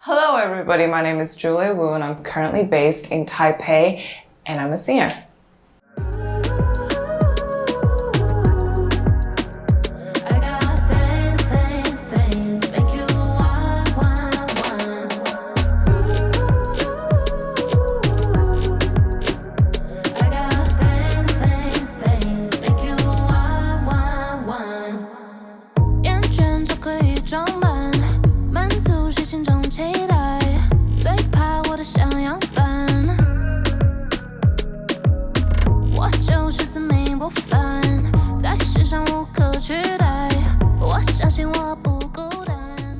Hello everybody, my name is Julia Wu and I'm currently based in Taipei and I'm a singer.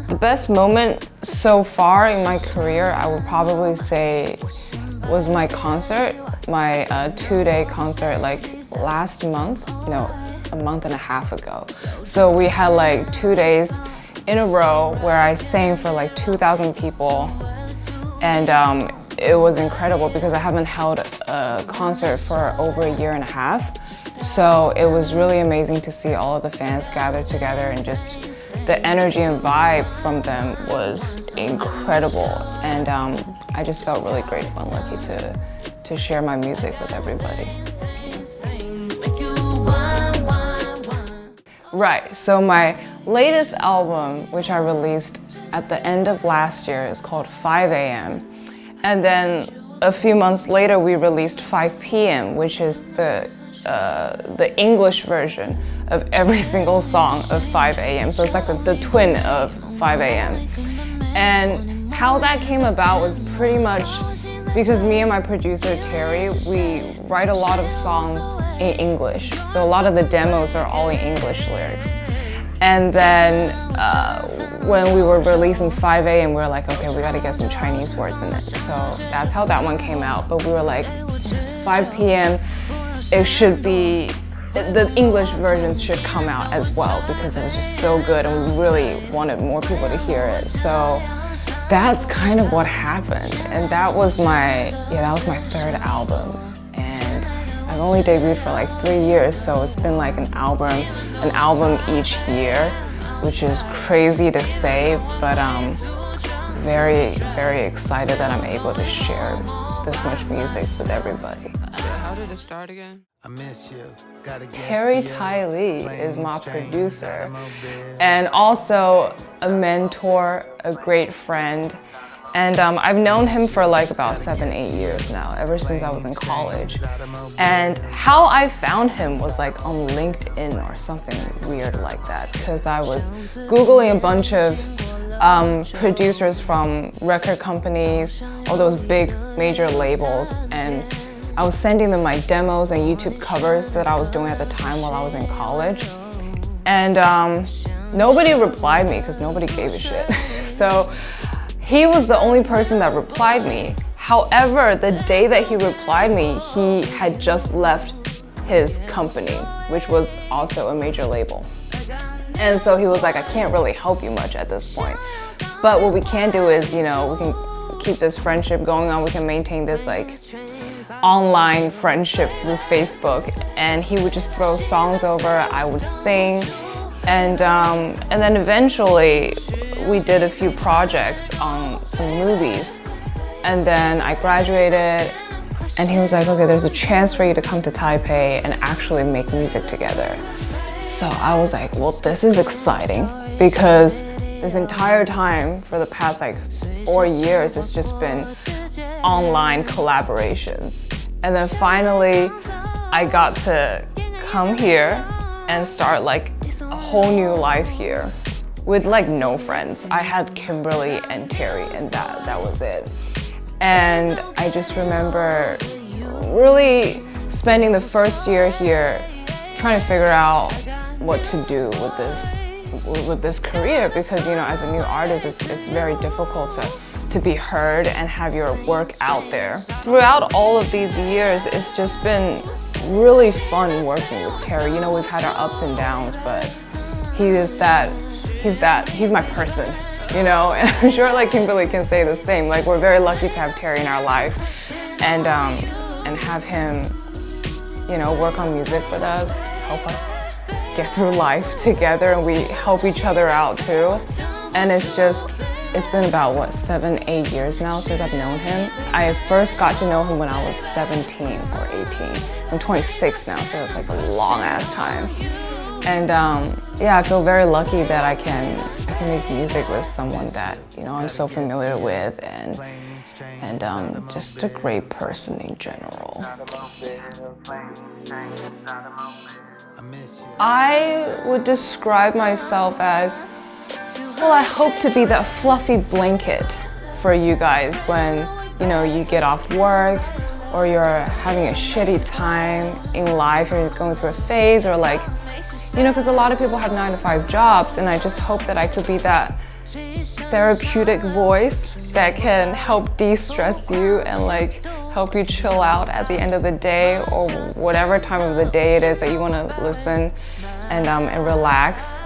The best moment so far in my career, I would probably say, was my concert, my 2-day concert like last month, no, a month and a half ago. So we had like 2 days in a row where I sang for like 2,000 people, and it was incredible because I haven't held a concert for over a year and a half. So it was really amazing to see all of the fans gather together, and just the energy and vibe from them was incredible. And I just felt really grateful and lucky to share my music with everybody. Right, so my latest album, which I released at the end of last year, is called 5 a.m. And then a few months later, we released 5 p.m., which is the English version of every single song of 5 a.m. So it's like the twin of 5 a.m. And how that came about was pretty much because me and my producer, Terry, we write a lot of songs in English. So a lot of the demos are all in English lyrics. And then when we were releasing 5 a.m., we were like, okay, we gotta get some Chinese words in it. So that's how that one came out. But we were like, 5 p.m., it should be, the English versions should come out as well because it was just so good and we really wanted more people to hear it. So that's kind of what happened. And that was my third album. And I've only debuted for like 3 years, so it's been like an album each year, which is crazy to say, but I'm very, very excited that I'm able to share this much music with everybody. How did it start again? I miss you. Terrytyelee is my producer and also a mentor, a great friend. And I've known him for like about 7-8 years now, ever since I was in college. And how I found him was like on LinkedIn or something weird like that, because I was Googling a bunch of producers from record companies, all those big major labels, and I was sending them my demos and YouTube covers that I was doing at the time while I was in college. And nobody replied me because nobody gave a shit. So he was the only person that replied me. However, the day that he replied me, he had just left his company, which was also a major label. And so he was like, I can't really help you much at this point. But what we can do is, you know, we can keep this friendship going on. We can maintain this like online friendship through Facebook. And he would just throw songs over, I would sing. And then eventually we did a few projects on some movies. And then I graduated and he was like, okay, there's a chance for you to come to Taipei and actually make music together. So I was like, well, this is exciting, because this entire time for the past like 4 years, it's just been online collaborations. And then finally, I got to come here and start like a whole new life here with like no friends. I had Kimberly and Terry, and that was it. And I just remember really spending the first year here trying to figure out what to do with this career, because, you know, as a new artist, it's very difficult to be heard and have your work out there. Throughout all of these years, it's just been really fun working with Terry. You know, we've had our ups and downs, but he's my person, you know, and I'm sure like Kimberly can say the same. Like, we're very lucky to have Terry in our life and have him, you know, work on music with us, help us get through life together, and we help each other out too. And it's just It's been about, what, 7, 8 years now since I've known him. I first got to know him when I was 17 or 18. I'm 26 now, so it's like a long ass time. And yeah, I feel very lucky that I can make music with someone that, you know, I'm so familiar with, and just a great person in general. I would describe myself as, well, I hope to be that fluffy blanket for you guys when, you know, you get off work or you're having a shitty time in life, or you're going through a phase, or like, you know, because a lot of people have 9-to-5 jobs, and I just hope that I could be that therapeutic voice that can help de-stress you and like help you chill out at the end of the day, or whatever time of the day it is that you want to listen and relax.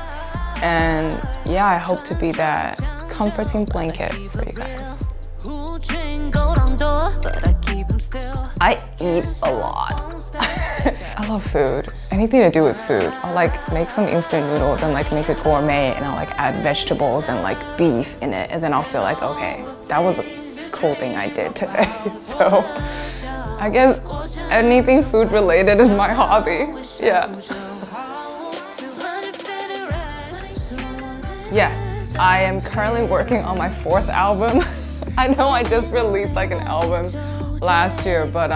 And yeah, I hope to be that comforting blanket for you guys. I eat a lot. I love food. Anything to do with food. I'll like make some instant noodles and like make it gourmet, and I'll like add vegetables and like beef in it, and then I'll feel like, okay, that was a cool thing I did today. So I guess anything food related is my hobby. Yeah. Yes, I am currently working on my 4th album. I know I just released like an album last year, but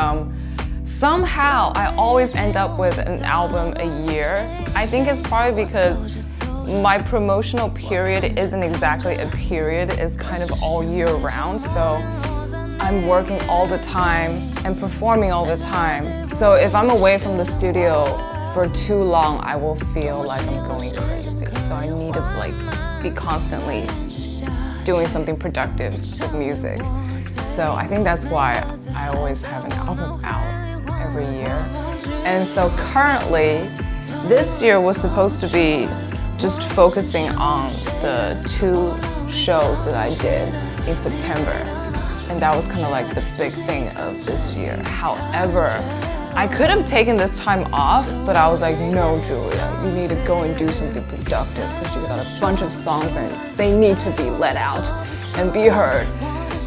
somehow I always end up with an album a year. I think it's probably because my promotional period isn't exactly a period, it's kind of all year round. So I'm working all the time and performing all the time. So if I'm away from the studio for too long, I will feel like I'm going crazy. So I need to like be constantly doing something productive with music. So I think that's why I always have an album out every year. And so currently, this year was supposed to be just focusing on the 2 shows that I did in September. And that was kind of like the big thing of this year. However, I could have taken this time off, but I was like, no, Julia, you need to go and do something productive, because you got a bunch of songs and they need to be let out and be heard.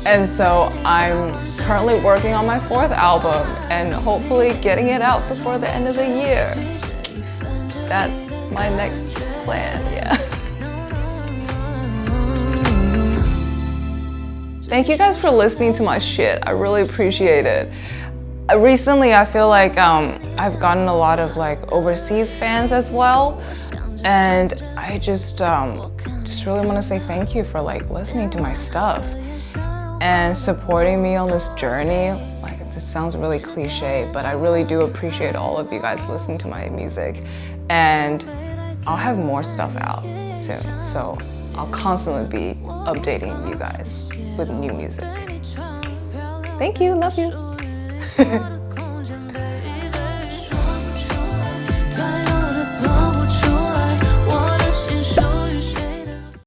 And so I'm currently working on my 4th album and hopefully getting it out before the end of the year. That's my next plan, yeah. Thank you guys for listening to my shit. I really appreciate it. Recently, I feel like I've gotten a lot of like overseas fans as well, and I just really want to say thank you for like listening to my stuff and supporting me on this journey. Like, it just sounds really cliche, but I really do appreciate all of you guys listening to my music, and I'll have more stuff out soon, so I'll constantly be updating you guys with new music. Thank you, love you.